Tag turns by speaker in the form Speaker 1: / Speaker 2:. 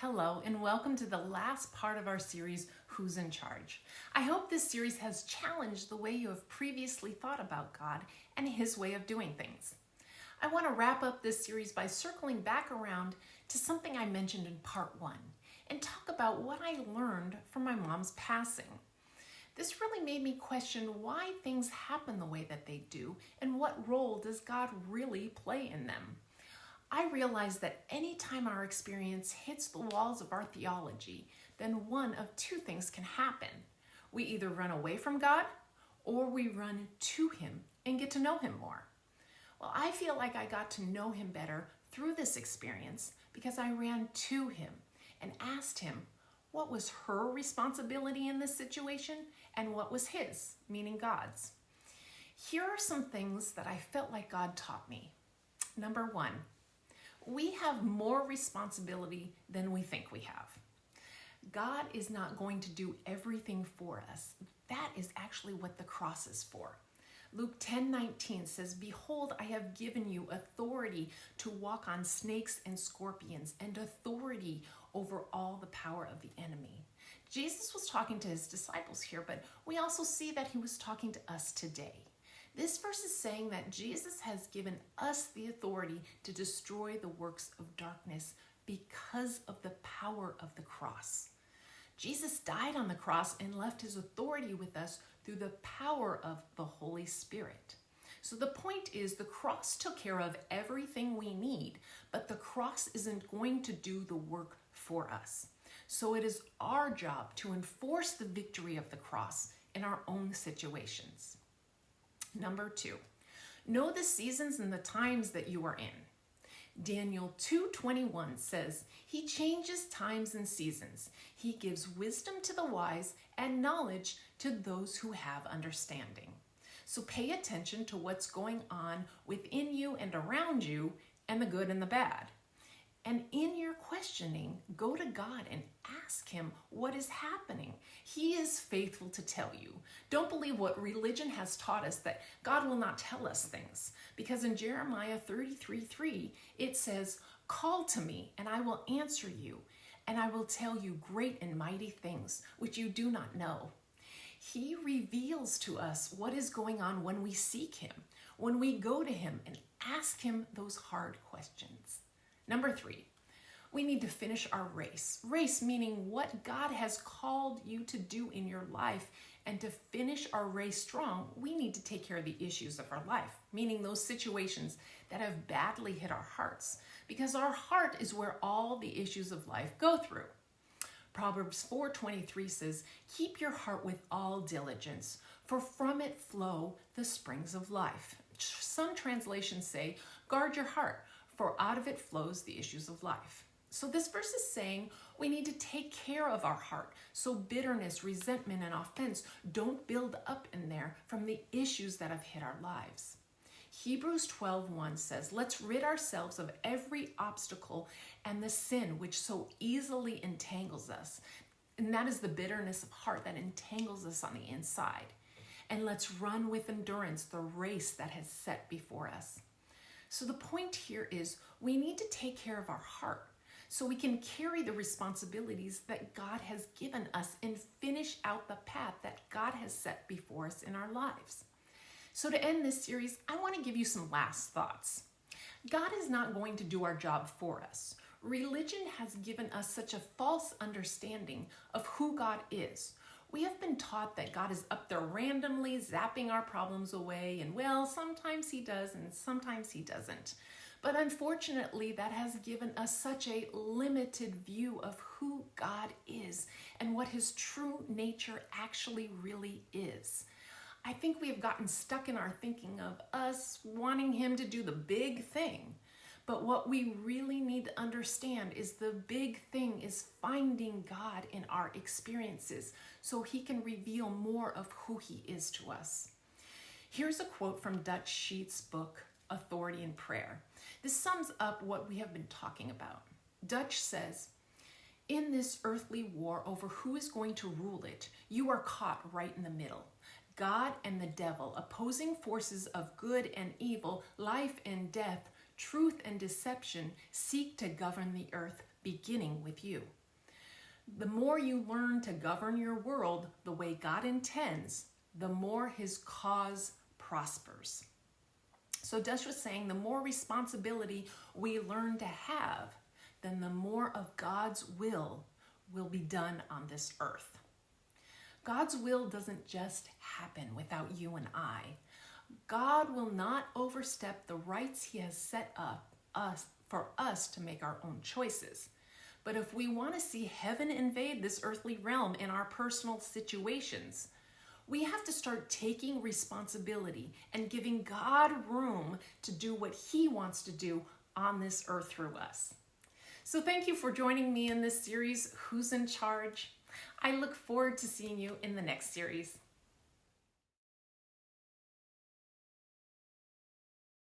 Speaker 1: Hello, and welcome to the last part of our series, Who's in Charge? I hope this series has challenged the way you have previously thought about God and His way of doing things. I want to wrap up this series by circling back around to something I mentioned in part 1 and talk about what I learned from my mom's passing. This really made me question why things happen the way that they do and what role does God really play in them. I realize that anytime our experience hits the walls of our theology, then one of two things can happen. We either run away from God or we run to Him and get to know Him more. Well, I feel like I got to know Him better through this experience because I ran to Him and asked Him what was her responsibility in this situation and what was His, meaning God's. Here are some things that I felt like God taught me. Number 1, we have more responsibility than we think we have. God is not going to do everything for us. That is actually what the cross is for. Luke 10:19 says, "Behold, I have given you authority to walk on snakes and scorpions and authority over all the power of the enemy." Jesus was talking to His disciples here, but we also see that He was talking to us today. This verse is saying that Jesus has given us the authority to destroy the works of darkness because of the power of the cross. Jesus died on the cross and left His authority with us through the power of the Holy Spirit. So the point is, the cross took care of everything we need, but the cross isn't going to do the work for us. So it is our job to enforce the victory of the cross in our own situations. Number 2, know the seasons and the times that you are in. Daniel 2:21 says, "He changes times and seasons. He gives wisdom to the wise and knowledge to those who have understanding." So pay attention to what's going on within you and around you, and the good and the bad. And in your questioning, go to God and ask Him what is happening. He is faithful to tell you. Don't believe what religion has taught us, that God will not tell us things. Because in Jeremiah 33:3, it says, "Call to me, and I will answer you, and I will tell you great and mighty things which you do not know." He reveals to us what is going on when we seek Him, when we go to Him and ask Him those hard questions. Number 3, we need to finish our race. Race meaning what God has called you to do in your life. And to finish our race strong, we need to take care of the issues of our life, meaning those situations that have badly hit our hearts, because our heart is where all the issues of life go through. Proverbs 4:23 says, "Keep your heart with all diligence, for from it flow the springs of life." Some translations say, "Guard your heart, for out of it flows the issues of life." So this verse is saying we need to take care of our heart, so bitterness, resentment, and offense don't build up in there from the issues that have hit our lives. Hebrews 12:1 says, "Let's rid ourselves of every obstacle and the sin which so easily entangles us." And that is the bitterness of heart that entangles us on the inside. "And let's run with endurance the race that has set before us." So the point here is we need to take care of our heart so we can carry the responsibilities that God has given us and finish out the path that God has set before us in our lives. So to end this series, I want to give you some last thoughts. God is not going to do our job for us. Religion has given us such a false understanding of who God is. We have been taught that God is up there randomly zapping our problems away, and well, sometimes He does and sometimes He doesn't. But unfortunately, that has given us such a limited view of who God is and what His true nature actually really is. I think we have gotten stuck in our thinking of us wanting Him to do the big thing. But what we really need to understand is the big thing is finding God in our experiences so He can reveal more of who He is to us. Here's a quote from Dutch Sheets' book, Authority in Prayer. This sums up what we have been talking about. Dutch says, "In this earthly war over who is going to rule it, you are caught right in the middle. God and the devil, opposing forces of good and evil, life and death, truth and deception, seek to govern the earth beginning with you. The more you learn to govern your world the way God intends, the more his cause prospers. So Desh was saying the more responsibility we learn to have, then the more of God's will be done on this earth. God's will doesn't just happen without you and I. God will not overstep the rights he has set up for us to make our own choices. But if we want to see heaven invade this earthly realm in our personal situations, we have to start taking responsibility and giving God room to do what he wants to do on this earth through us. So thank you for joining me in this series, Who's in Charge? I look forward to seeing you in the next series.